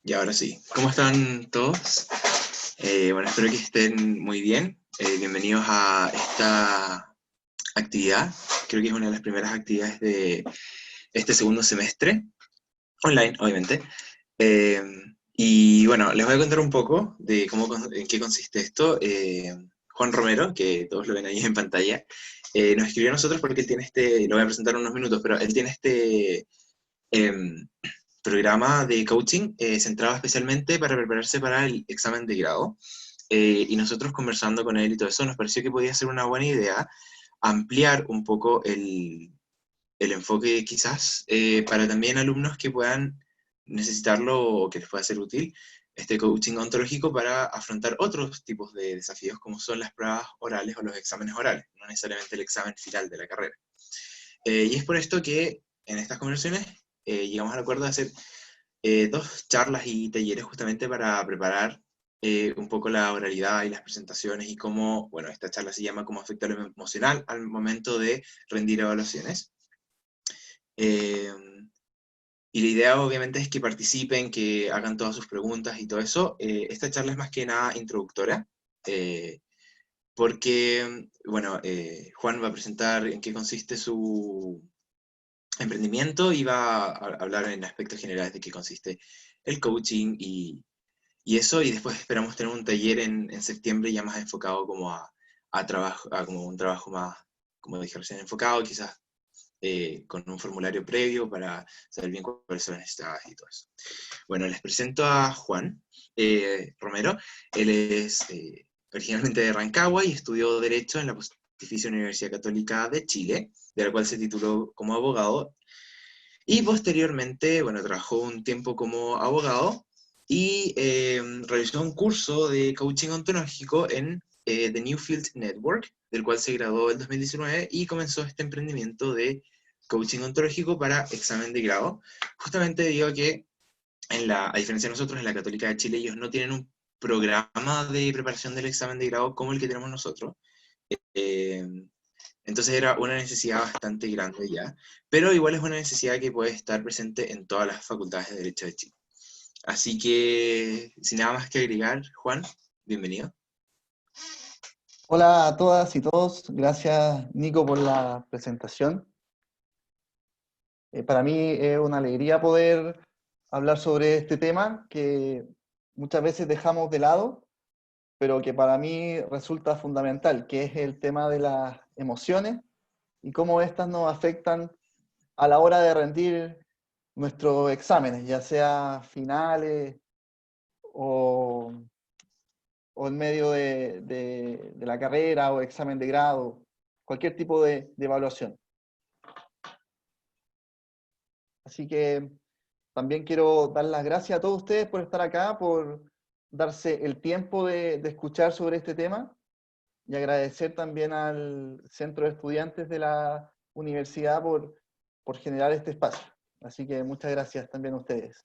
Y ahora sí, ¿cómo están todos? Bueno, espero que estén muy bien. Bienvenidos a esta actividad. Creo que es una de las primeras actividades de este segundo semestre, online, obviamente. Eh, y bueno, les voy a contar un poco de en qué consiste esto. Juan Romero, que todos lo ven ahí en pantalla, nos escribió a nosotros porque él tiene lo voy a presentar en unos minutos, pero él tiene em, programa de coaching centrado especialmente para prepararse para el examen de grado. Y nosotros conversando con él y todo eso, nos pareció que podía ser una buena idea ampliar un poco el enfoque quizás para también alumnos que puedan necesitarlo o que les pueda ser útil este coaching ontológico para afrontar otros tipos de desafíos como son las pruebas orales o los exámenes orales, no necesariamente el examen final de la carrera. Y es por esto que en estas conversaciones llegamos al acuerdo de hacer dos charlas y talleres justamente para preparar un poco la oralidad y las presentaciones y cómo, bueno, esta charla se llama cómo afecta lo emocional al momento de rendir evaluaciones. Eh, y la idea obviamente es que participen, que hagan todas sus preguntas y todo eso. Esta charla es más que nada introductoria, eh, porque, bueno, Juan va a presentar en qué consiste su emprendimiento y va a hablar en aspectos generales de qué consiste el coaching y eso, y después esperamos tener un taller en septiembre ya más enfocado como a trabajo, a como un trabajo más, como dije recién, enfocado, quizás con un formulario previo para saber bien cuáles son las necesidades y todo eso. Bueno, les presento a Juan Romero. Él es originalmente de Rancagua y estudió Derecho en la Pontificia Universidad Católica de Chile, de la cual se tituló como abogado y posteriormente, bueno, trabajó un tiempo como abogado y realizó un curso de coaching ontológico en The Newfield Network, del cual se graduó en 2019 y comenzó este emprendimiento de coaching ontológico para examen de grado. Justamente digo que, a diferencia de nosotros, en la Católica de Chile, ellos no tienen un programa de preparación del examen de grado como el que tenemos nosotros. Eh, entonces era una necesidad bastante grande ya, pero igual es una necesidad que puede estar presente en todas las facultades de Derecho de Chile. Así que, sin nada más que agregar, Juan, bienvenido. Hola a todas y todos, gracias Nico por la presentación. Para mí es una alegría poder hablar sobre este tema que muchas veces dejamos de lado, pero que para mí resulta fundamental, que es el tema de las emociones y cómo éstas nos afectan a la hora de rendir nuestros exámenes, ya sea finales o, o en medio de la carrera o examen de grado, cualquier tipo de evaluación. Así que también quiero dar las gracias a todos ustedes por estar acá, por darse el tiempo de escuchar sobre este tema y agradecer también al Centro de Estudiantes de la universidad por generar este espacio. Así que muchas gracias también a ustedes.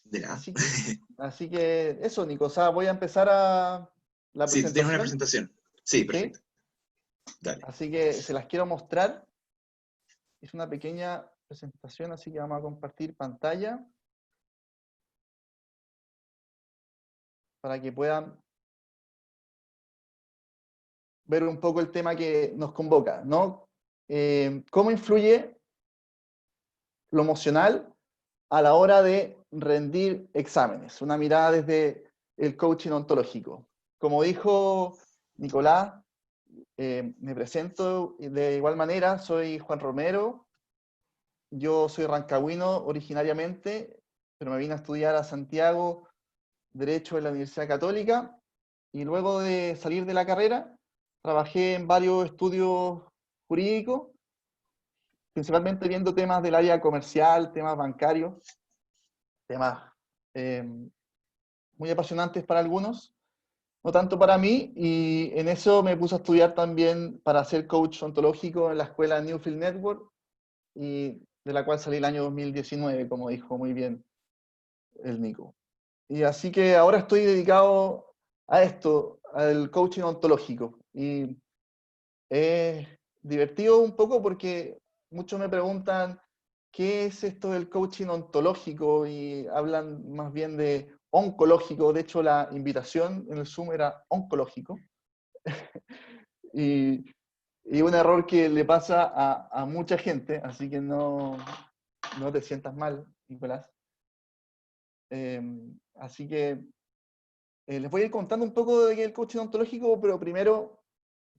De nada. Así que, así que eso, Nico, o sea, voy a empezar a la Sí, tú tienes una presentación, presentación. Sí, ¿sí? perfecto. Dale. Así que se las quiero mostrar. Es una pequeña presentación, así que vamos a compartir pantalla para que puedan ver un poco el tema que nos convoca, ¿no? ¿Cómo influye lo emocional a la hora de rendir exámenes? Una mirada desde el coaching ontológico. Como dijo Nicolás, me presento de igual manera, soy Juan Romero, yo soy rancagüino originariamente, pero me vine a estudiar a Santiago Derecho en la Universidad Católica, y luego de salir de la carrera, trabajé en varios estudios jurídicos, principalmente viendo temas del área comercial, temas bancarios, temas eh, muy apasionantes para algunos, no tanto para mí, y en eso me puse a estudiar también para ser coach ontológico en la escuela Newfield Network, y de la cual salí el año 2019, como dijo muy bien el Nico. Y así que ahora estoy dedicado a esto, al coaching ontológico. Y es divertido un poco porque muchos me preguntan ¿qué es esto del coaching ontológico? Y hablan más bien de oncológico. De hecho, la invitación en el Zoom era oncológico. y, y un error que le pasa a mucha gente, así que no te sientas mal, Nicolás. Así que les voy a ir contando un poco de qué es el coaching ontológico, pero primero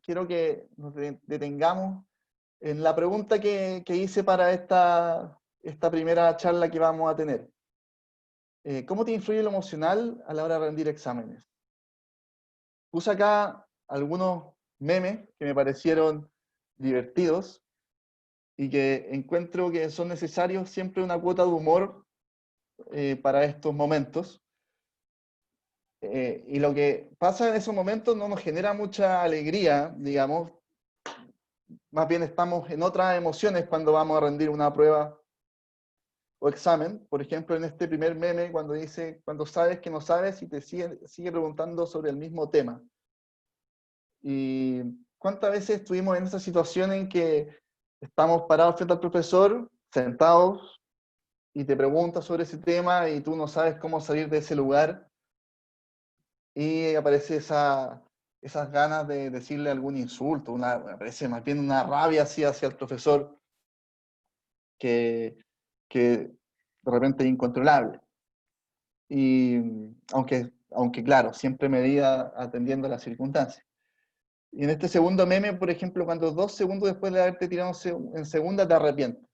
quiero que nos detengamos en la pregunta que hice para esta primera charla que vamos a tener. ¿Cómo te influye lo emocional a la hora de rendir exámenes? Puse acá algunos memes que me parecieron divertidos y que encuentro que son necesarios siempre una cuota de humor para estos momentos. Y lo que pasa en esos momentos no nos genera mucha alegría, digamos. Más bien estamos en otras emociones cuando vamos a rendir una prueba o examen. Por ejemplo, en este primer meme, cuando dice, cuando sabes que no sabes y te sigue preguntando sobre el mismo tema. Y cuántas veces estuvimos en esa situación en que estamos parados frente al profesor, sentados, y te pregunta sobre ese tema y tú no sabes cómo salir de ese lugar, y aparece esas ganas de decirle algún insulto, aparece más bien una rabia así hacia el profesor que, que de repente es incontrolable. Y aunque claro, siempre medida atendiendo a las circunstancias. Y en este segundo meme, por ejemplo, cuando 2 segundos después de haberte tirado en segunda te arrepientes.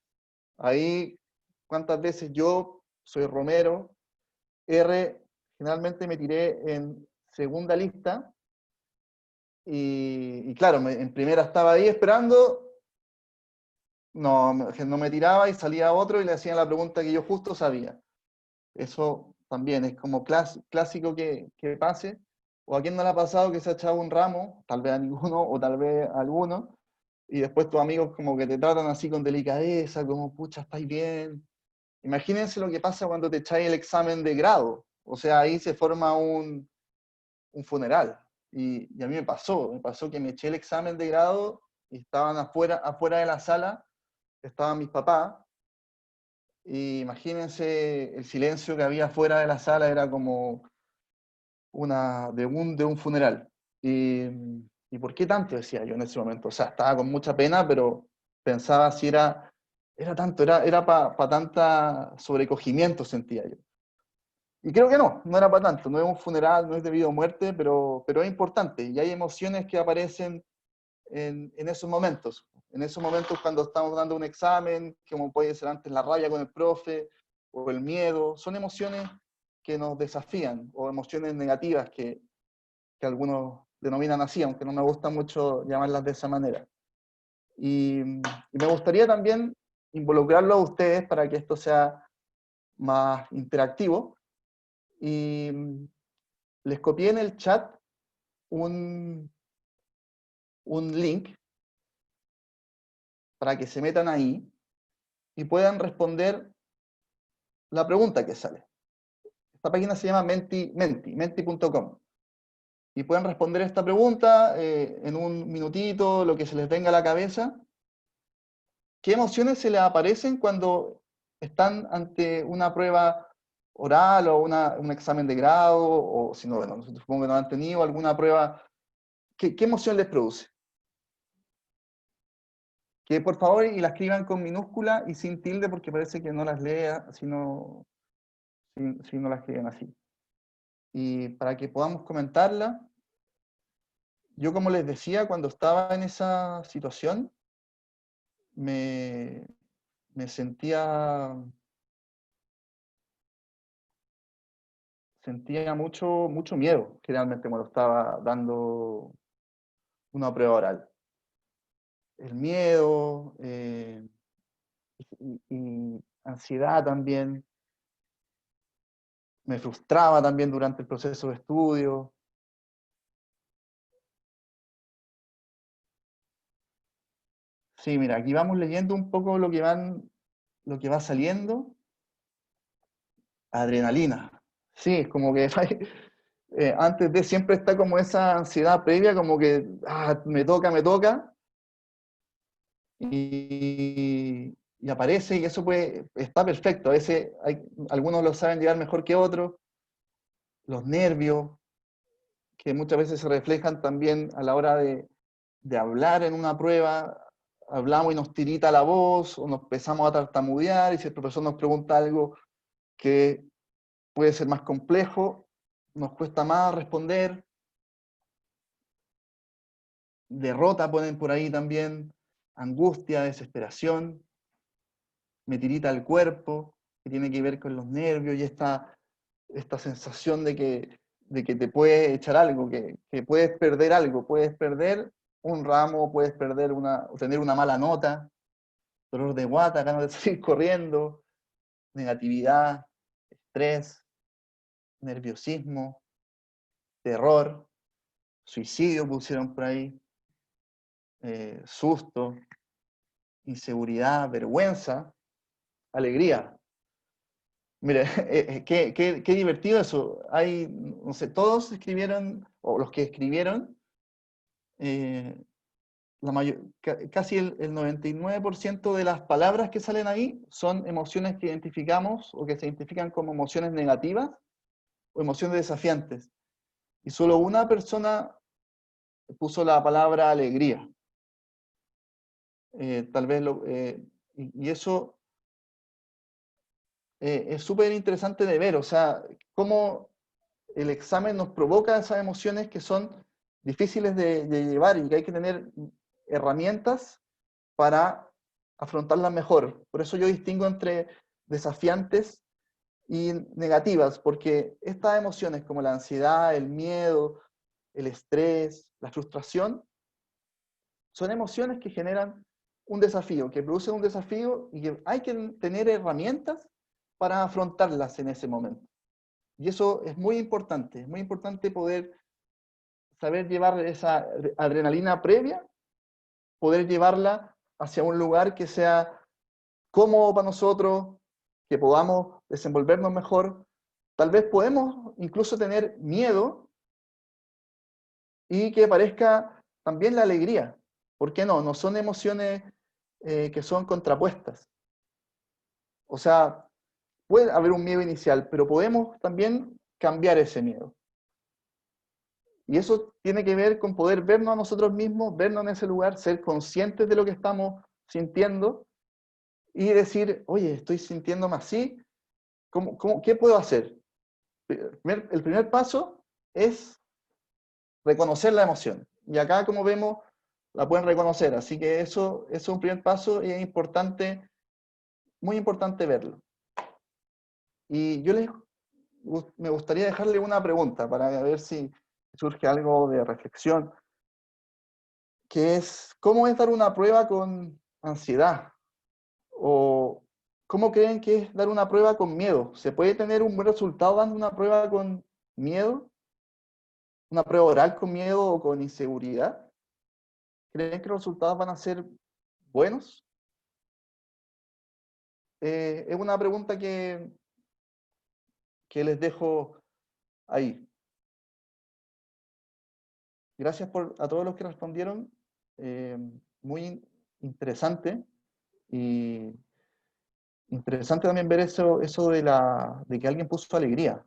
Ahí, ¿cuántas veces yo soy Romero? R, generalmente me tiré en segunda lista y claro, en primera estaba ahí esperando, no me tiraba y salía otro y le hacían la pregunta que yo justo sabía. Eso también es como clásico que pase. ¿O a quién no le ha pasado que se ha echado un ramo? Tal vez a ninguno o tal vez a alguno. Y después tus amigos como que te tratan así con delicadeza, como, pucha, ¿estáis bien? Imagínense lo que pasa cuando te echáis el examen de grado. O sea, ahí se forma un funeral. Y a mí me pasó que me eché el examen de grado y estaban afuera de la sala, estaban mis papás, y imagínense el silencio que había afuera de la sala, era como de un funeral. ¿Y por qué tanto? Decía yo en ese momento. O sea, estaba con mucha pena, pero pensaba si era tanto, era para tanta sobrecogimiento, sentía yo. Y creo que no era para tanto, no es un funeral, no es debido a muerte, pero es importante. Y hay emociones que aparecen en esos momentos. En esos momentos cuando estamos dando un examen, como puede ser antes la rabia con el profe, o el miedo, son emociones que nos desafían, o emociones negativas que algunos denominan así, aunque no me gusta mucho llamarlas de esa manera. Y me gustaría también involucrarlo a ustedes para que esto sea más interactivo. Y les copié en el chat un link para que se metan ahí y puedan responder la pregunta que sale. Esta página se llama menti.com. Y pueden responder esta pregunta en un minutito, lo que se les venga a la cabeza. ¿Qué emociones se les aparecen cuando están ante una prueba oral o un examen de grado? O si no, bueno, supongo que no han tenido alguna prueba. ¿Qué emoción les produce? Que por favor y la escriban con minúscula y sin tilde porque parece que no las lea si no las escriben así. Y para que podamos comentarla, yo como les decía, cuando estaba en esa situación, me sentía mucho miedo, generalmente cuando estaba dando una prueba oral. El miedo y ansiedad también. Me frustraba también durante el proceso de estudio. Sí, mira, aquí vamos leyendo un poco lo que va saliendo. Adrenalina. Sí, es como que antes de siempre está como esa ansiedad previa, como que me toca. Y y aparece, y eso está perfecto. A veces algunos lo saben llevar mejor que otros. Los nervios, que muchas veces se reflejan también a la hora de hablar en una prueba. Hablamos y nos tirita la voz, o nos empezamos a tartamudear, y si el profesor nos pregunta algo que puede ser más complejo, nos cuesta más responder. Derrota ponen por ahí también, angustia, desesperación, me tirita el cuerpo, que tiene que ver con los nervios y esta sensación de que te puedes echar algo, que puedes perder algo, puedes perder un ramo, puedes perder tener una mala nota, dolor de guata, ganas de salir corriendo, negatividad, estrés, nerviosismo, terror, suicidio pusieron por ahí, susto, inseguridad, vergüenza, alegría. Mire, qué divertido eso. No sé, todos escribieron, o los que escribieron, eh, casi el 99% de las palabras que salen ahí son emociones que identificamos o que se identifican como emociones negativas o emociones desafiantes. Y solo una persona puso la palabra alegría. Tal vez y eso es súper interesante de ver, o sea, cómo el examen nos provoca esas emociones que son difíciles de llevar y que hay que tener herramientas para afrontarlas mejor. Por eso yo distingo entre desafiantes y negativas, porque estas emociones como la ansiedad, el miedo, el estrés, la frustración, son emociones que generan un desafío, que producen un desafío y que hay que tener herramientas para afrontarlas en ese momento. Y eso es muy importante poder saber llevar esa adrenalina previa, poder llevarla hacia un lugar que sea cómodo para nosotros, que podamos desenvolvernos mejor. Tal vez podemos incluso tener miedo y que aparezca también la alegría. ¿Por qué no? No son emociones que son contrapuestas. O sea, puede haber un miedo inicial, pero podemos también cambiar ese miedo. Y eso tiene que ver con poder vernos a nosotros mismos, vernos en ese lugar, ser conscientes de lo que estamos sintiendo y decir, oye, estoy sintiéndome así, ¿qué puedo hacer? El primer paso es reconocer la emoción. Y acá, como vemos, la pueden reconocer. Así que eso es un primer paso y es importante, muy importante verlo. Y me gustaría dejarle una pregunta para ver si surge algo de reflexión, que es, ¿cómo es dar una prueba con ansiedad? ¿O cómo creen que es dar una prueba con miedo? ¿Se puede tener un buen resultado dando una prueba con miedo? ¿Una prueba oral con miedo o con inseguridad? ¿Creen que los resultados van a ser buenos? Es una pregunta que les dejo ahí. Gracias a todos los que respondieron. Muy interesante. Y interesante también ver eso de que alguien puso alegría.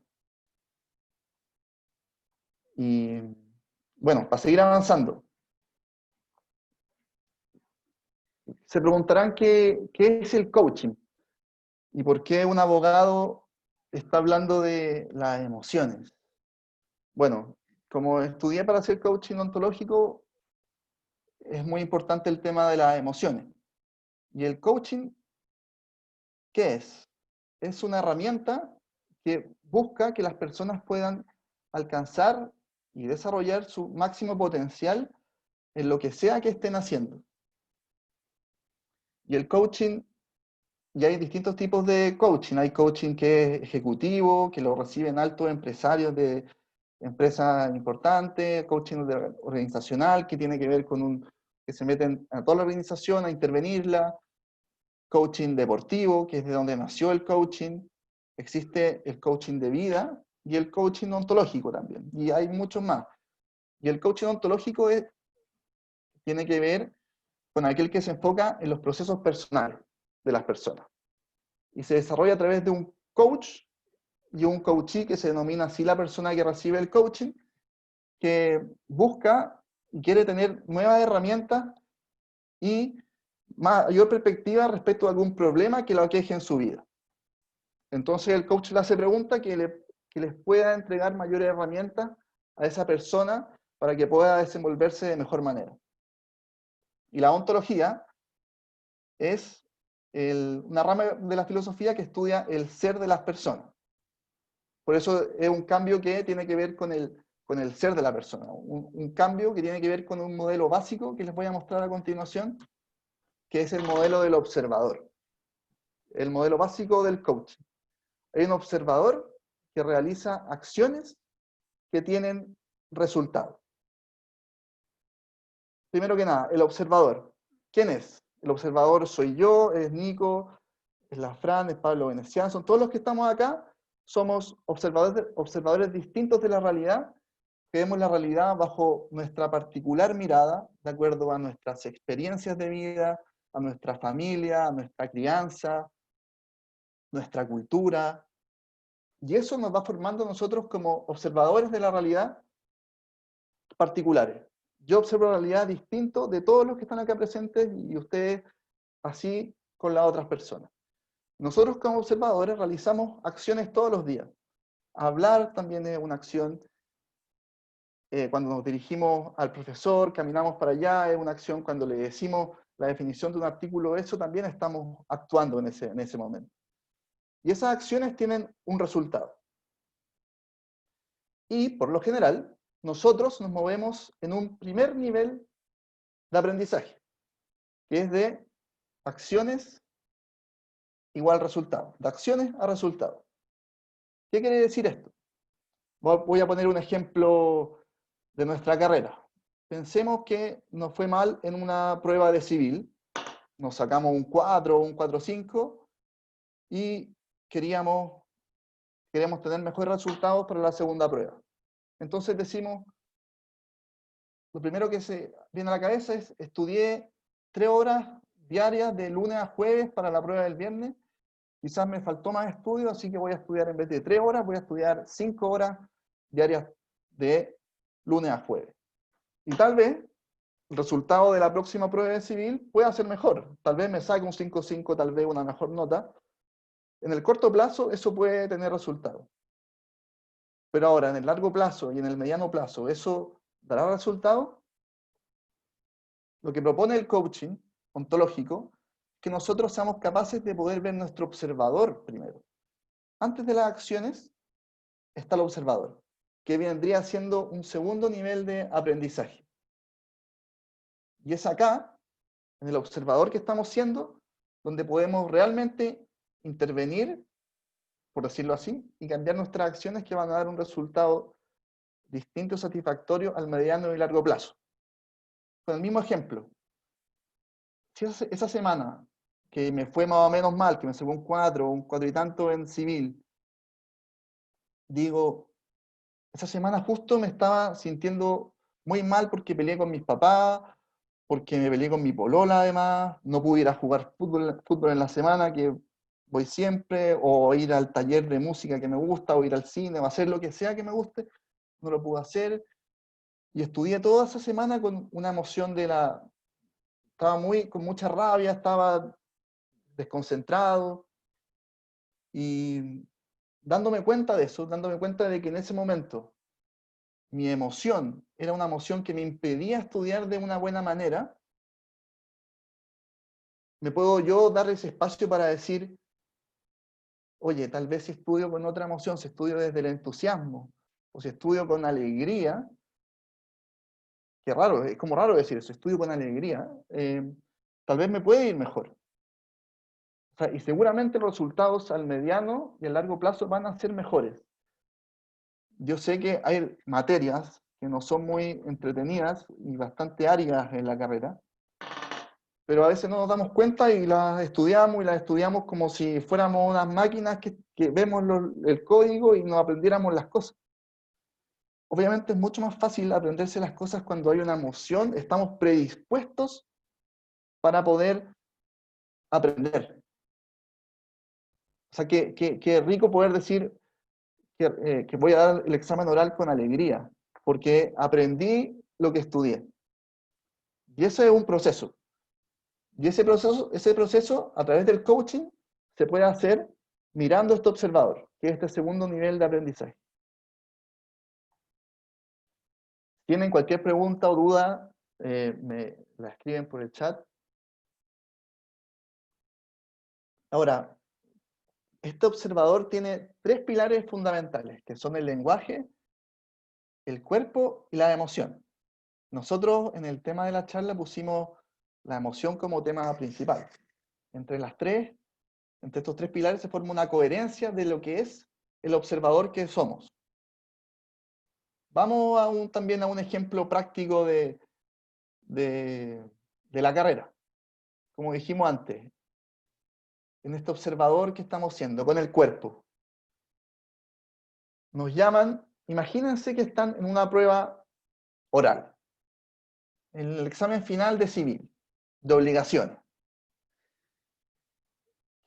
Y bueno, para seguir avanzando. Se preguntarán qué es el coaching y por qué un abogado está hablando de las emociones. Bueno, como estudié para hacer coaching ontológico, es muy importante el tema de las emociones. ¿Y el coaching qué es? Es una herramienta que busca que las personas puedan alcanzar y desarrollar su máximo potencial en lo que sea que estén haciendo. Y el coaching, y hay distintos tipos de coaching. Hay coaching que es ejecutivo, que lo reciben altos empresarios de empresas importantes, coaching organizacional, que tiene que ver con que se meten a toda la organización a intervenirla, coaching deportivo, que es de donde nació el coaching, existe el coaching de vida y el coaching ontológico también, y hay muchos más. Y el coaching ontológico tiene que ver con aquel que se enfoca en los procesos personales de las personas. Y se desarrolla a través de un coach y un coachee, que se denomina así la persona que recibe el coaching, que busca y quiere tener nuevas herramientas y mayor perspectiva respecto a algún problema que lo aqueje en su vida. Entonces el coach le hace preguntas que les pueda entregar mayores herramientas a esa persona para que pueda desenvolverse de mejor manera. Y la ontología es una rama de la filosofía que estudia el ser de las personas. Por eso es un cambio que tiene que ver con el ser de la persona. Un cambio que tiene que ver con un modelo básico que les voy a mostrar a continuación, que es el modelo del observador. El modelo básico del coaching. Hay un observador que realiza acciones que tienen resultados. Primero que nada, el observador. ¿Quién es? El observador soy yo, es Nico, es la Fran, es Pablo Veneciano, son todos los que estamos acá, somos observadores distintos de la realidad, que vemos la realidad bajo nuestra particular mirada, de acuerdo a nuestras experiencias de vida, a nuestra familia, a nuestra crianza, nuestra cultura, y eso nos va formando nosotros como observadores de la realidad particulares. Yo observo la realidad distinto de todos los que están acá presentes y ustedes así con las otras personas. Nosotros como observadores realizamos acciones todos los días. Hablar también es una acción. Cuando nos dirigimos al profesor, caminamos para allá, es una acción. Cuando le decimos la definición de un artículo, eso también estamos actuando en ese momento. Y esas acciones tienen un resultado. Y por lo general, nosotros nos movemos en un primer nivel de aprendizaje, que es de acciones igual resultado, de acciones a resultado. ¿Qué quiere decir esto? Voy a poner un ejemplo de nuestra carrera. Pensemos que nos fue mal en una prueba de civil, nos sacamos un 4 o un 4.5 y queremos tener mejores resultados para la segunda prueba. Entonces decimos, lo primero que se viene a la cabeza es, estudié 3 horas diarias de lunes a jueves para la prueba del viernes, quizás me faltó más estudio, así que voy a estudiar en vez de 3 horas, voy a estudiar 5 horas diarias de lunes a jueves. Y tal vez el resultado de la próxima prueba de civil pueda ser mejor. Tal vez me saque un 5.5, tal vez una mejor nota. En el corto plazo eso puede tener resultados. Pero ahora, en el largo plazo y en el mediano plazo, ¿eso dará resultados? Lo que propone el coaching ontológico es que nosotros seamos capaces de poder ver nuestro observador primero. Antes de las acciones está el observador, que vendría siendo un segundo nivel de aprendizaje. Y es acá, en el observador que estamos siendo, donde podemos realmente intervenir, por decirlo así, y cambiar nuestras acciones que van a dar un resultado distinto y satisfactorio al mediano y largo plazo. Con el mismo ejemplo, si esa semana que me fue más o menos mal, que me sacó un 4 y tanto en civil, digo, esa semana justo me estaba sintiendo muy mal porque peleé con mis papás, porque me peleé con mi polola además, no pude ir a jugar fútbol en la semana, que voy siempre, o ir al taller de música que me gusta, o ir al cine, o hacer lo que sea que me guste, no lo pude hacer. Y estudié toda esa semana con una emoción estaba con mucha rabia, estaba desconcentrado, y dándome cuenta de eso, dándome cuenta de que en ese momento mi emoción era una emoción que me impedía estudiar de una buena manera, me puedo yo dar ese espacio para decir, oye, tal vez si estudio con otra emoción, si estudio desde el entusiasmo, o si estudio con alegría, que raro, es como raro decir eso, estudio con alegría, tal vez me puede ir mejor. O sea, y seguramente los resultados al mediano y al largo plazo van a ser mejores. Yo sé que hay materias que no son muy entretenidas y bastante áridas en la carrera, pero a veces no nos damos cuenta y las estudiamos como si fuéramos unas máquinas que vemos el código y nos aprendiéramos las cosas. Obviamente es mucho más fácil aprenderse las cosas cuando hay una emoción, estamos predispuestos para poder aprender. O sea, qué rico poder decir que voy a dar el examen oral con alegría, porque aprendí lo que estudié. Y ese es un proceso. Y ese proceso, a través del coaching, se puede hacer mirando este observador, que es este segundo nivel de aprendizaje. ¿Tienen cualquier pregunta o duda? Me la escriben por el chat. Ahora, este observador tiene 3 pilares fundamentales, que son el lenguaje, el cuerpo y la emoción. Nosotros en el tema de la charla pusimos la emoción como tema principal. Entre estos 3 pilares se forma una coherencia de lo que es el observador que somos. Vamos también a un ejemplo práctico de la carrera. Como dijimos antes, en este observador que estamos siendo, con el cuerpo. Nos llaman, imagínense que están en una prueba oral, en el examen final de civil, de obligaciones. O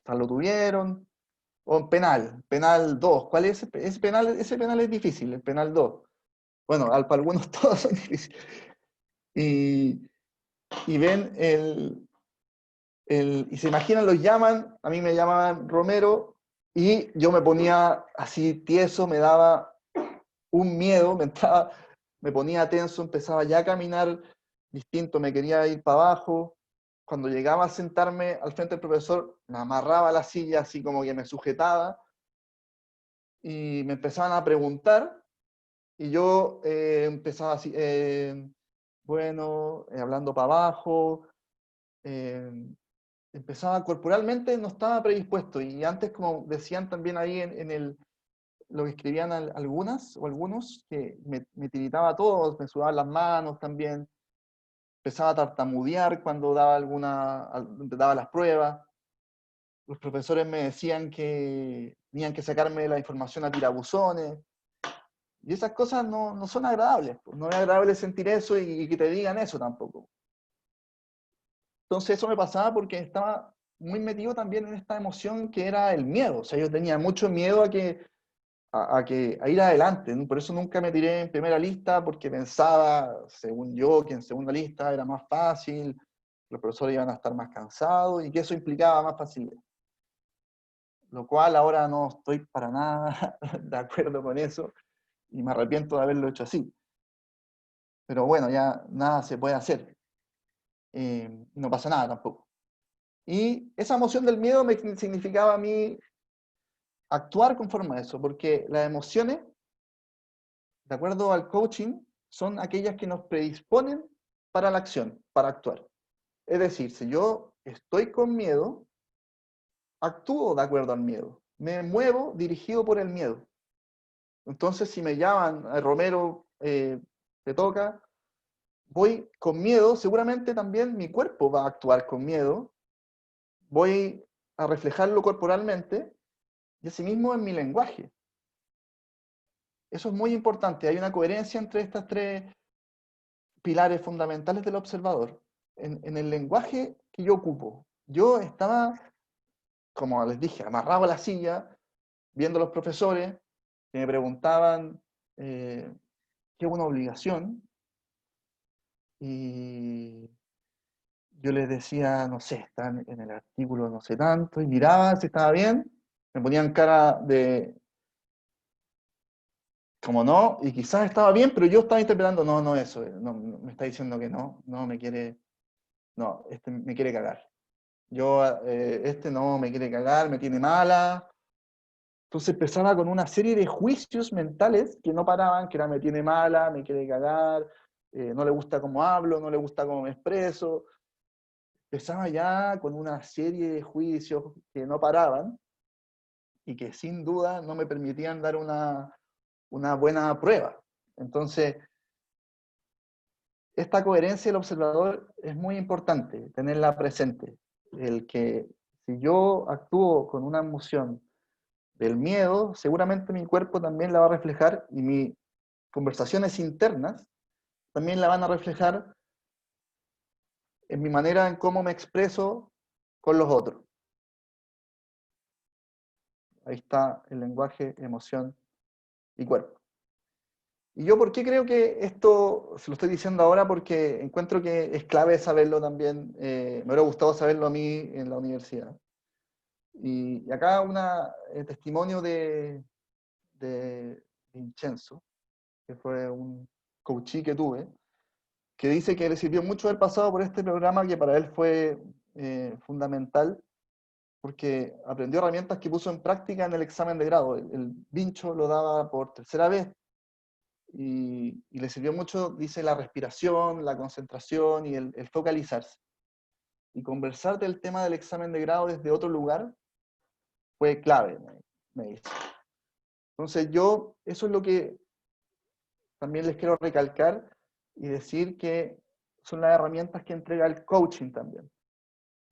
sea, lo tuvieron, o en penal 2. ¿Cuál es ese penal? Ese penal es difícil, el penal 2. Bueno, para algunos todos son difíciles. Y ven y se imaginan, los llaman, a mí me llamaban Romero, y yo me ponía así tieso, me daba un miedo, me ponía tenso, empezaba ya a caminar distinto, me quería ir para abajo. Cuando llegaba a sentarme al frente del profesor, me amarraba a la silla, así como que me sujetaba, y me empezaban a preguntar, y yo empezaba así, hablando para abajo, eh, empezaba corporalmente, no estaba predispuesto, y antes, como decían también ahí lo que escribían algunos, que me tiritaba todo, me sudaban las manos también, empezaba a tartamudear cuando daba las pruebas. Los profesores me decían que tenían que sacarme la información a tirabuzones, y esas cosas no son agradables, pues. No es agradable sentir eso y que te digan eso tampoco. Entonces eso me pasaba porque estaba muy metido también en esta emoción que era el miedo. O sea, yo tenía mucho miedo a ir adelante, ¿no? Por eso nunca me tiré en primera lista, porque pensaba, según yo, que en segunda lista era más fácil, los profesores iban a estar más cansados y que eso implicaba más facilidad. Lo cual ahora no estoy para nada de acuerdo con eso y me arrepiento de haberlo hecho así. Pero bueno, ya nada se puede hacer. No pasa nada tampoco. Y esa emoción del miedo me significaba a mí actuar conforme a eso, porque las emociones, de acuerdo al coaching, son aquellas que nos predisponen para la acción, para actuar. Es decir, si yo estoy con miedo, actúo de acuerdo al miedo. Me muevo dirigido por el miedo. Entonces, si me llaman, Romero, te toca, voy con miedo, seguramente también mi cuerpo va a actuar con miedo, voy a reflejarlo corporalmente y asimismo en mi lenguaje. Eso es muy importante. Hay una coherencia entre estas 3 pilares fundamentales del observador. En el lenguaje que yo ocupo, yo estaba, como les dije, amarrado a la silla, viendo a los profesores que me preguntaban qué es una obligación, y yo les decía, no sé, está en el artículo no sé tanto, y miraba si estaba bien, me ponían cara de como no, y quizás estaba bien, pero yo estaba interpretando, no, eso, me está diciendo que no me quiere, no, me quiere cagar. No me quiere cagar, me tiene mala. Entonces empezaba con una serie de juicios mentales que no paraban, que era me tiene mala, me quiere cagar, no le gusta cómo hablo, no le gusta cómo me expreso. Empezaba ya con una serie de juicios que no paraban y que sin duda no me permitían dar una buena prueba. Entonces, esta coherencia del observador es muy importante, tenerla presente. El que si yo actúo con una emoción del miedo, seguramente mi cuerpo también la va a reflejar y mis conversaciones internas también la van a reflejar en mi manera en cómo me expreso con los otros. Ahí está el lenguaje, emoción y cuerpo. ¿Y yo por qué creo que esto, se lo estoy diciendo ahora? Porque encuentro que es clave saberlo también, me hubiera gustado saberlo a mí en la universidad. Y acá un testimonio de Vincenzo, que fue un coachee que tuve, que dice que le sirvió mucho haber pasado por este programa, que para él fue fundamental, porque aprendió herramientas que puso en práctica en el examen de grado. El Vincho lo daba por tercera vez, y le sirvió mucho, dice, la respiración, la concentración y el focalizarse. Y conversar del tema del examen de grado desde otro lugar fue clave, me dice. Entonces eso es lo que también les quiero recalcar y decir que son las herramientas que entrega el coaching también,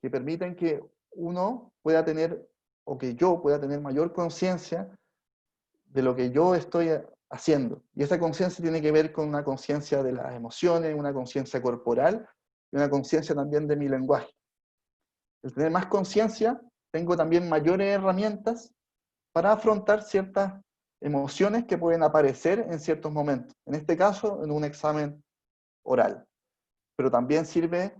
que permiten que uno pueda tener, o que yo pueda tener mayor conciencia de lo que yo estoy haciendo. Y esa conciencia tiene que ver con una conciencia de las emociones, una conciencia corporal y una conciencia también de mi lenguaje. El tener más conciencia, tengo también mayores herramientas para afrontar ciertas emociones que pueden aparecer en ciertos momentos. En este caso, en un examen oral. Pero también sirve,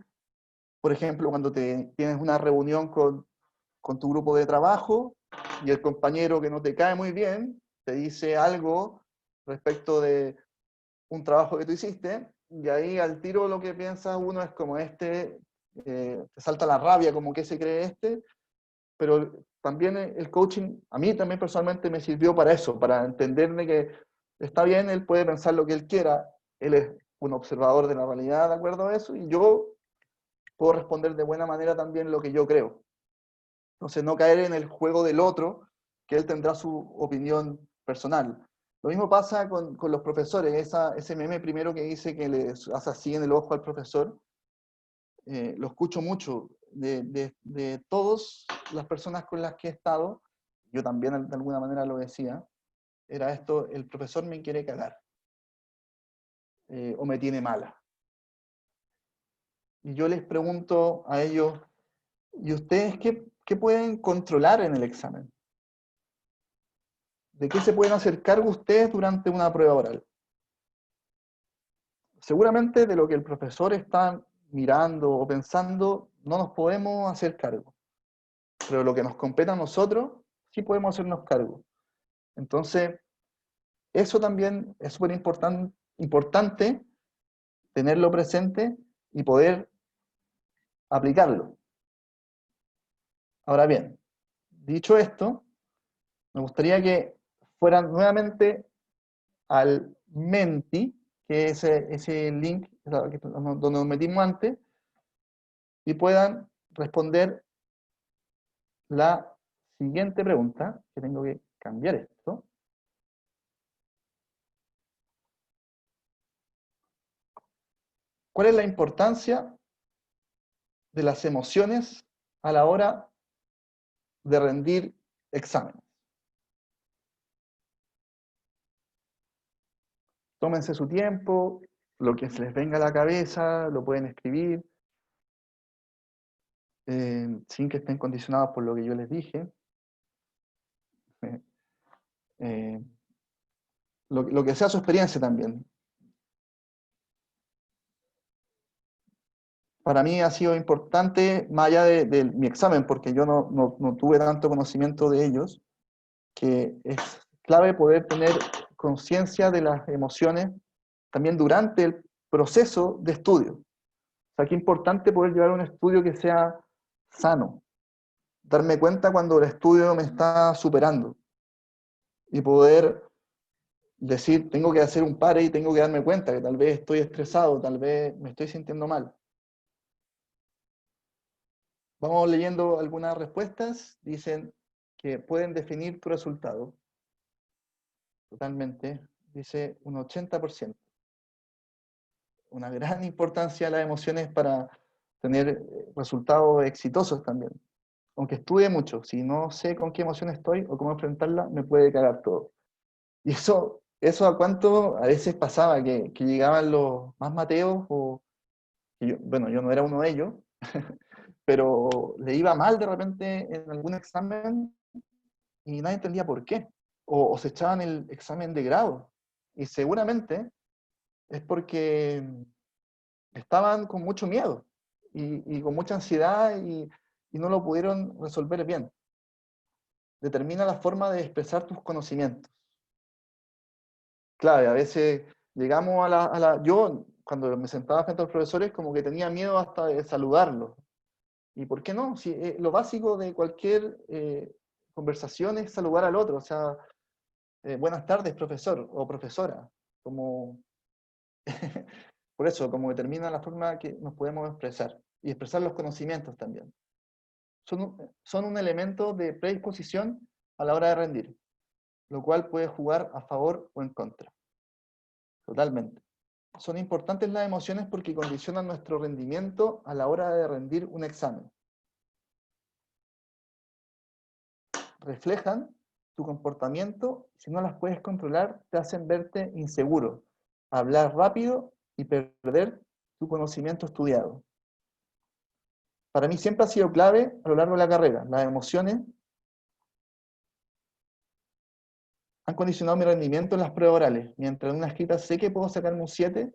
por ejemplo, cuando tienes una reunión con tu grupo de trabajo y el compañero que no te cae muy bien te dice algo respecto de un trabajo que tú hiciste, y ahí al tiro lo que piensa uno es como te salta la rabia, como que se cree pero también el coaching, a mí también personalmente me sirvió para eso, para entenderme que está bien, él puede pensar lo que él quiera, él es un observador de la realidad de acuerdo a eso, y yo puedo responder de buena manera también lo que yo creo. Entonces, no caer en el juego del otro, que él tendrá su opinión personal. Lo mismo pasa con los profesores. Ese meme primero que dice que le hace así en el ojo al profesor, lo escucho mucho de todas las personas con las que he estado. Yo también de alguna manera lo decía. Era esto: el profesor me quiere cagar, o me tiene mala. Y yo les pregunto a ellos, ¿y ustedes qué pueden controlar en el examen? ¿De qué se pueden hacer cargo ustedes durante una prueba oral? Seguramente de lo que el profesor está mirando o pensando no nos podemos hacer cargo, pero lo que nos compete a nosotros sí podemos hacernos cargo. Entonces, eso también es súper importante tenerlo presente y poder aplicarlo. Ahora bien, dicho esto, me gustaría que fueran nuevamente al Menti, que es ese link donde nos metimos antes, y puedan responder la siguiente pregunta, que tengo que cambiar esto. ¿Cuál es la importancia de las emociones a la hora de rendir exámenes? Tómense su tiempo, lo que se les venga a la cabeza, lo pueden escribir, sin que estén condicionados por lo que yo les dije. Lo que sea su experiencia también. Para mí ha sido importante, más allá de mi examen, porque yo no tuve tanto conocimiento de ellos, que es clave poder tener conciencia de las emociones también durante el proceso de estudio. O sea, qué importante poder llevar un estudio que sea sano, darme cuenta cuando el estudio me está superando y poder decir, tengo que hacer un pare y tengo que darme cuenta que tal vez estoy estresado, tal vez me estoy sintiendo mal. Vamos leyendo algunas respuestas. Dicen que pueden definir tu resultado. Totalmente. Dice un 80%. Una gran importancia de las emociones para tener resultados exitosos también. Aunque estudie mucho, si no sé con qué emoción estoy o cómo enfrentarla, me puede cagar todo. Y eso a cuánto a veces pasaba, que llegaban los más mateos, bueno, yo no era uno de ellos, pero le iba mal de repente en algún examen y nadie entendía por qué. O se echaban el examen de grado. Y seguramente es porque estaban con mucho miedo y con mucha ansiedad y no lo pudieron resolver bien. Determina la forma de expresar tus conocimientos. Claro, a veces llegamos yo, cuando me sentaba frente a los profesores, como que tenía miedo hasta de saludarlos. ¿Y por qué no? Si, lo básico de cualquier conversación es saludar al otro. O sea, buenas tardes, profesor o profesora. Como por eso, como determina la forma que nos podemos expresar. Y expresar los conocimientos también. Son un elemento de predisposición a la hora de rendir, lo cual puede jugar a favor o en contra. Totalmente. Son importantes las emociones porque condicionan nuestro rendimiento a la hora de rendir un examen. Reflejan tu comportamiento, si no las puedes controlar, te hacen verte inseguro, hablar rápido y perder tu conocimiento estudiado. Para mí siempre ha sido clave a lo largo de la carrera. Las emociones han condicionado mi rendimiento en las pruebas orales. Mientras en una escrita sé que puedo sacarme un 7,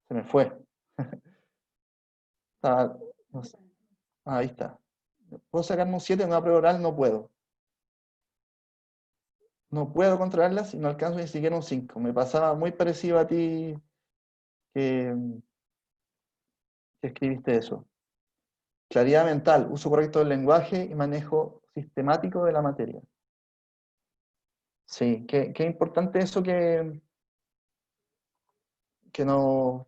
se me fue. No sé. Ahí está. Puedo sacarme un 7 en una prueba oral, no puedo. No puedo controlarlas y no alcanzo ni siquiera un 5. Me pasaba muy parecido a ti que escribiste eso. Claridad mental, uso correcto del lenguaje y manejo sistemático de la materia. Sí, qué importante eso que nos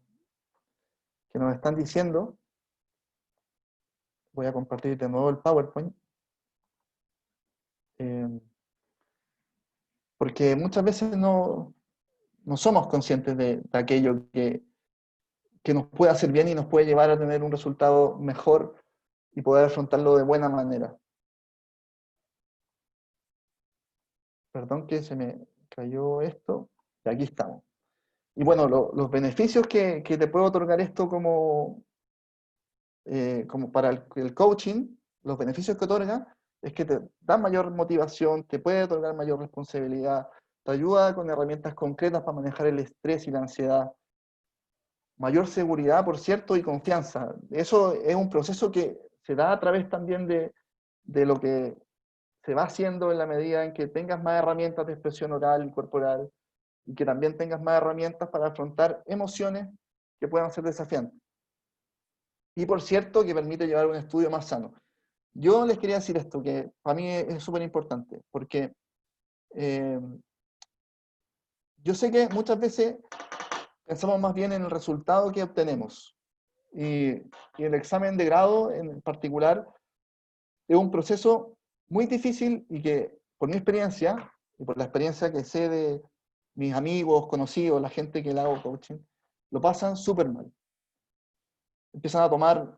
están diciendo. Voy a compartir de nuevo el PowerPoint. Porque muchas veces no somos conscientes de aquello que nos puede hacer bien y nos puede llevar a tener un resultado mejor y poder afrontarlo de buena manera. Perdón que se me cayó esto. Y aquí estamos. Y bueno, los beneficios que te puede otorgar esto como para el coaching, los beneficios que otorga es que te da mayor motivación, te puede otorgar mayor responsabilidad, te ayuda con herramientas concretas para manejar el estrés y la ansiedad, mayor seguridad, por cierto, y confianza. Eso es un proceso que se da a través también de lo que se va haciendo en la medida en que tengas más herramientas de expresión oral y corporal, y que también tengas más herramientas para afrontar emociones que puedan ser desafiantes. Y por cierto, que permite llevar un estudio más sano. Yo les quería decir esto, que para mí es súper importante, porque yo sé que muchas veces pensamos más bien en el resultado que obtenemos. Y el examen de grado en particular es un proceso muy difícil y que por mi experiencia y por la experiencia que sé de mis amigos, conocidos, la gente que le hago coaching, lo pasan súper mal. Empiezan a tomar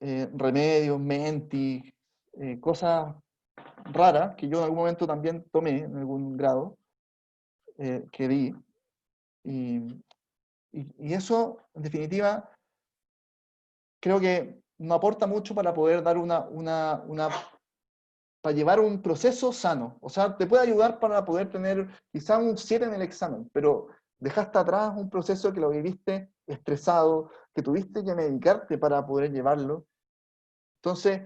remedios, menti, cosas raras que yo en algún momento también tomé en algún grado que di. Y eso, en definitiva, creo que no aporta mucho para poder dar para llevar un proceso sano. O sea, te puede ayudar para poder tener quizá un 7 en el examen, pero dejaste atrás un proceso que lo viviste estresado, que tuviste que medicarte para poder llevarlo. Entonces,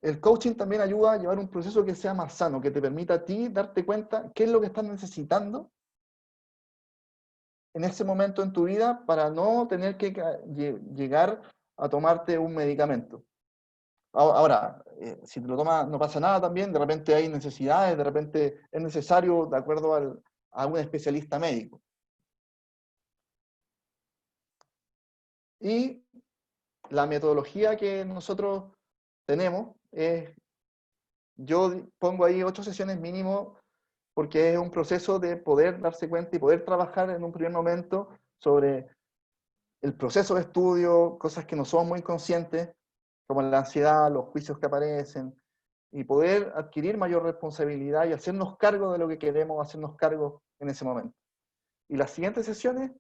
el coaching también ayuda a llevar un proceso que sea más sano, que te permita a ti darte cuenta qué es lo que estás necesitando en ese momento en tu vida para no tener que llegar a tomarte un medicamento. Ahora, si te lo tomas no pasa nada también, de repente hay necesidades, de repente es necesario de acuerdo a un especialista médico. Y la metodología que nosotros tenemos es, yo pongo ahí 8 sesiones mínimo porque es un proceso de poder darse cuenta y poder trabajar en un primer momento sobre el proceso de estudio, cosas que no somos muy conscientes, como la ansiedad, los juicios que aparecen, y poder adquirir mayor responsabilidad y hacernos cargo de lo que queremos hacernos cargo en ese momento. Y las siguientes sesiones,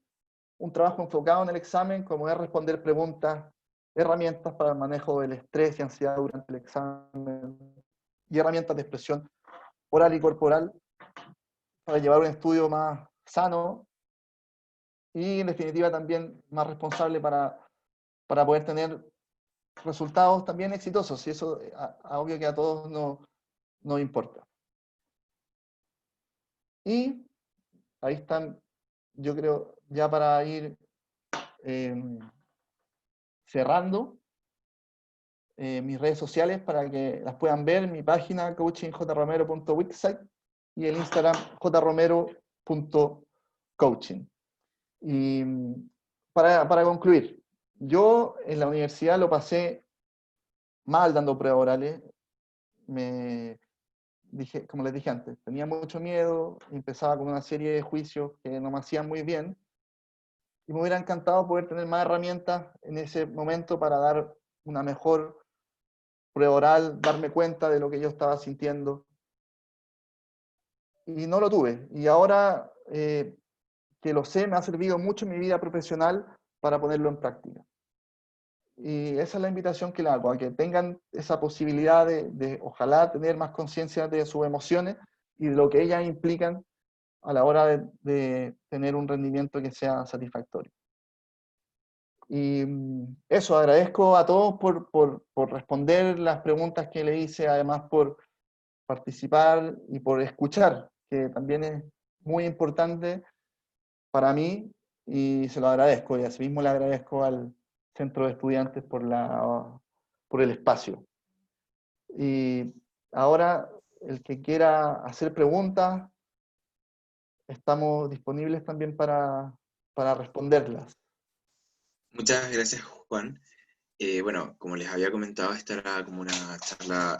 un trabajo enfocado en el examen, como es responder preguntas, herramientas para el manejo del estrés y ansiedad durante el examen, y herramientas de expresión oral y corporal para llevar un estudio más sano y, en definitiva, también más responsable para poder tener resultados también exitosos, y eso obvio que a todos nos importa. Y ahí están, yo creo, ya para ir cerrando, mis redes sociales para que las puedan ver, mi página coachingjromero.wixsite y el Instagram jromero.coaching. Y para concluir, yo en la universidad lo pasé mal dando pruebas orales. Como les dije antes, tenía mucho miedo, empezaba con una serie de juicios que no me hacían muy bien, y me hubiera encantado poder tener más herramientas en ese momento para dar una mejor prueba oral, darme cuenta de lo que yo estaba sintiendo. Y no lo tuve. Y ahora que lo sé, me ha servido mucho en mi vida profesional para ponerlo en práctica. Y esa es la invitación que le hago, a que tengan esa posibilidad de ojalá tener más conciencia de sus emociones y de lo que ellas implican a la hora de tener un rendimiento que sea satisfactorio. Y eso, agradezco a todos por responder las preguntas que le hice, además por participar y por escuchar, que también es muy importante para mí, y se lo agradezco, y asimismo le agradezco al Centro de Estudiantes por el espacio. Y ahora, el que quiera hacer preguntas, estamos disponibles también para responderlas. Muchas gracias, Juan. Bueno, como les había comentado, esta era como una charla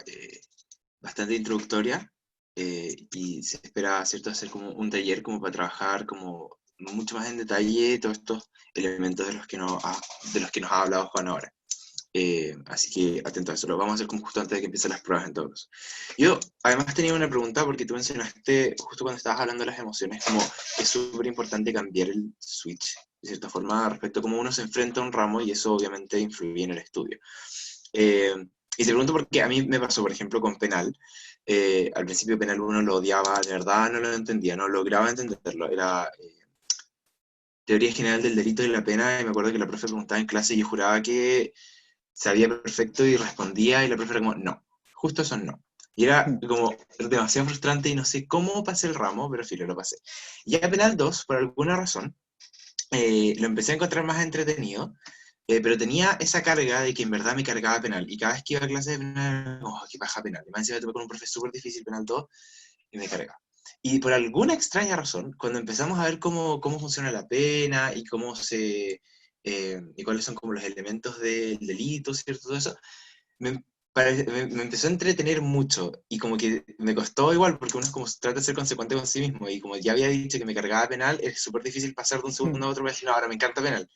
bastante introductoria, y se espera, ¿cierto?, hacer como un taller como para trabajar como mucho más en detalle todos estos elementos de los que nos ha hablado Juan ahora. Así que atento a eso, lo vamos a hacer como justo antes de que empiecen las pruebas en todo caso. Yo además tenía una pregunta, porque tú mencionaste justo cuando estabas hablando de las emociones, como que es súper importante cambiar el switch, de cierta forma, respecto a cómo uno se enfrenta a un ramo, y eso obviamente influye en el estudio. Y te pregunto porque a mí me pasó, por ejemplo, con penal. Al principio penal 1 lo odiaba, de verdad no lo entendía, no lograba entenderlo. Era teoría general del delito y la pena, y me acuerdo que la profe preguntaba en clase y yo juraba que sabía perfecto y respondía, y la profe era como, no, justo eso no. Y era como demasiado frustrante y no sé cómo pasé el ramo, pero filo, lo pasé. Y a penal 2, por alguna razón, lo empecé a encontrar más entretenido, pero tenía esa carga de que en verdad me cargaba penal, y cada vez que iba a clase de penal, oh, qué paja penal. Y más encima tuve con un profesor súper difícil, penal 2, y me cargaba. Y por alguna extraña razón, cuando empezamos a ver cómo funciona la pena y cómo y cuáles son como los elementos del delito, ¿cierto? Todo eso, me empezó a entretener mucho, y como que me costó igual, porque uno es como trata de ser consecuente con sí mismo, y como ya había dicho que me cargaba penal, es súper difícil pasar de un segundo a otro para decir, no, ahora me encanta penal.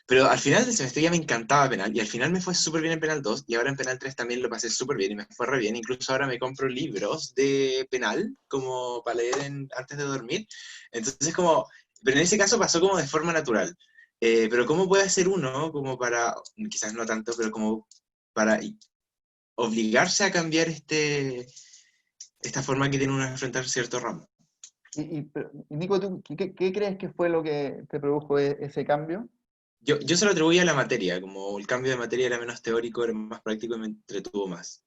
Pero al final del semestre ya me encantaba penal, y al final me fue súper bien en penal 2, y ahora en penal 3 también lo pasé súper bien, y me fue re bien. Incluso ahora me compro libros de penal, como para leer antes de dormir. Entonces como, pero en ese caso pasó como de forma natural. Pero ¿cómo puede hacer uno, como para, quizás no tanto, pero como para obligarse a cambiar esta forma que tiene uno de enfrentar cierto ramo? Y Nico, ¿tú qué crees que fue lo que te produjo ese cambio? Yo se lo atribuía a la materia, como el cambio de materia era menos teórico, era más práctico y me entretuvo más.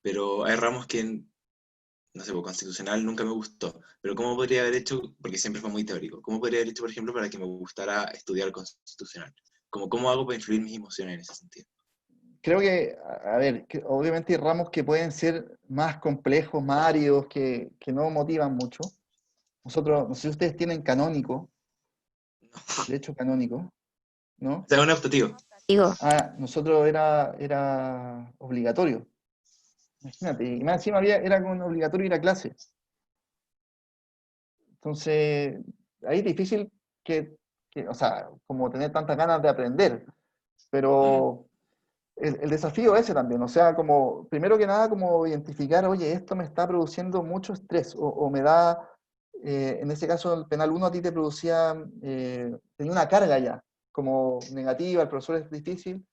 Pero hay ramos que, no sé, pues, constitucional nunca me gustó. Pero ¿cómo podría haber hecho, porque siempre fue muy teórico, cómo podría haber hecho, por ejemplo, para que me gustara estudiar constitucional? ¿Cómo hago para influir mis emociones en ese sentido? Creo que, a ver, que obviamente hay ramos que pueden ser más complejos, más áridos, que no motivan mucho. Nosotros, no sé si ustedes tienen canónico, derecho canónico, O ¿no? sea, un optativo. Digo, Nosotros era obligatorio. Imagínate, y más encima era como obligatorio ir a clase. Entonces, ahí es difícil o sea, como tener tantas ganas de aprender, Mm. pero el desafío ese también, o sea, como, primero que nada, como identificar, oye, esto me está produciendo mucho estrés, o me da, en ese caso, el penal 1 a ti te producía, tenía una carga ya, como negativa, el profesor es difícil,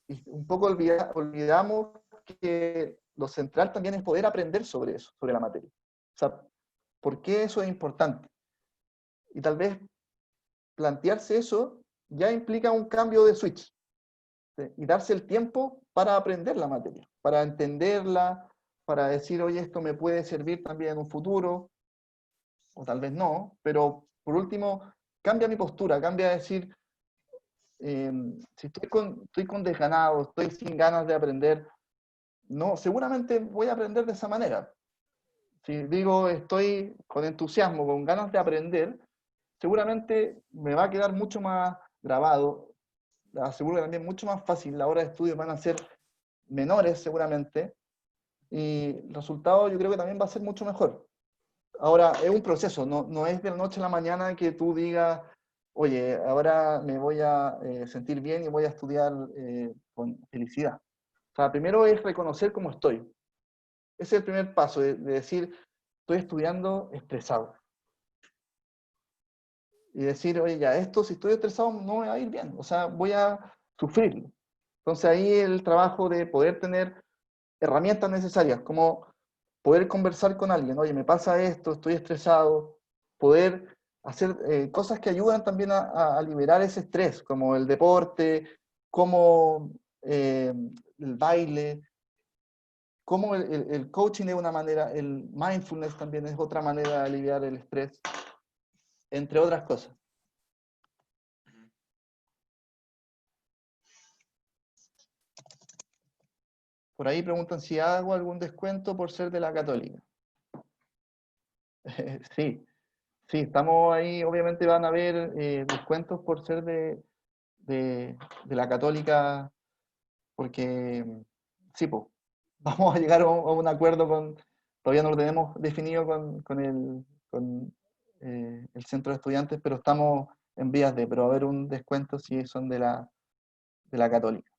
y un poco olvidamos que lo central también es poder aprender sobre eso, sobre la materia. O sea, ¿por qué eso es importante? Y tal vez plantearse eso ya implica un cambio de switch, ¿sí? Y darse el tiempo para aprender la materia, para entenderla, para decir, oye, esto me puede servir también en un futuro, o tal vez no, pero por último, cambia mi postura, cambia a decir, si estoy con desganado, estoy sin ganas de aprender, no, seguramente voy a aprender de esa manera. Si digo estoy con entusiasmo, con ganas de aprender, seguramente me va a quedar mucho más grabado, aseguro que también mucho más fácil, las horas de estudio van a ser menores seguramente, y el resultado yo creo que también va a ser mucho mejor. Ahora, es un proceso, no es de la noche a la mañana que tú digas, oye, ahora me voy a sentir bien y voy a estudiar con felicidad. O sea, primero es reconocer cómo estoy. Ese es el primer paso, de decir, estoy estudiando estresado. Y decir, oye, ya, esto si estoy estresado no me va a ir bien, o sea, voy a sufrirlo. Entonces ahí el trabajo de poder tener herramientas necesarias, como poder conversar con alguien, oye, me pasa esto, estoy estresado, poder hacer cosas que ayudan también a liberar ese estrés, como el deporte, como el baile, como el coaching es una manera, el mindfulness también es otra manera de aliviar el estrés, entre otras cosas. Por ahí preguntan si hago algún descuento por ser de la Católica. Sí, sí, estamos ahí, obviamente van a haber descuentos por ser de la Católica, porque sí, pues, vamos a llegar a un acuerdo todavía no lo tenemos definido con el centro de estudiantes, pero estamos en vías pero va a haber un descuento si son de la Católica.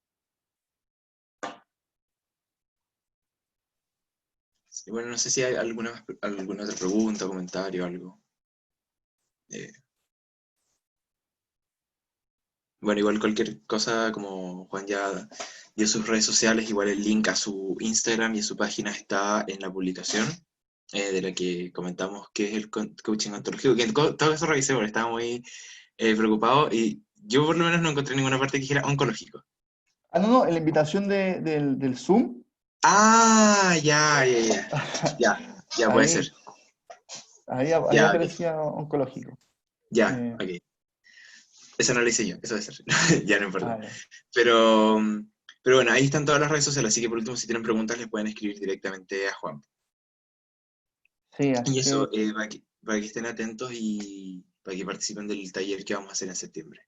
Sí, bueno, no sé si hay alguna otra pregunta, comentario, algo. Bueno, igual cualquier cosa, como Juan ya dio sus redes sociales, igual el link a su Instagram y a su página está en la publicación de la que comentamos que es el coaching ontológico, que en todo eso revisé porque estaba muy preocupado y yo por lo menos no encontré ninguna parte que dijera oncológico. Ah, no, en la invitación del Zoom. Ah, ya, ya, ya. Ya, ya puede ser. Ahí, ahí Ya, ok. aparecía oncológico. Ya, ok. Esa no la hice yo, eso debe ser. Ya no importa. Ya. Pero, pero bueno, ahí están todas las redes sociales, así que por último, si tienen preguntas, les pueden escribir directamente a Juan. Sí, Y así que eso, para que estén atentos y para que participen del taller que vamos a hacer en septiembre.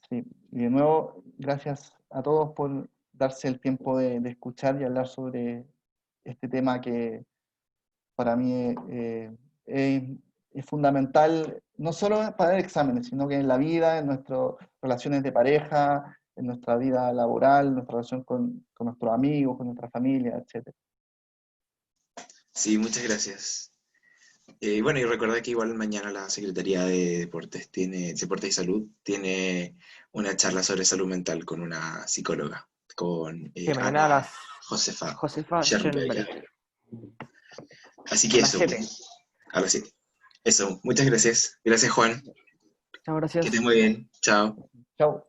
sí. Y de nuevo, gracias a todos por darse el tiempo de escuchar y hablar sobre este tema que para mí es fundamental, no solo para el exámenes, sino que en la vida, en nuestras relaciones de pareja, en nuestra vida laboral, en nuestra relación con nuestros amigos, con nuestra familia, etc. Sí, muchas gracias. Bueno, y recuerda que igual mañana la Secretaría de Deportes y Salud tiene una charla sobre salud mental con una psicóloga, con Sí, mañana a Ana las Josefa Josefa Schoenberger. Schoenberger. Así A que las eso, 7. a las 7. Eso, muchas gracias. Gracias, Juan. Muchas Que estés gracias. muy bien. Chao. Chao.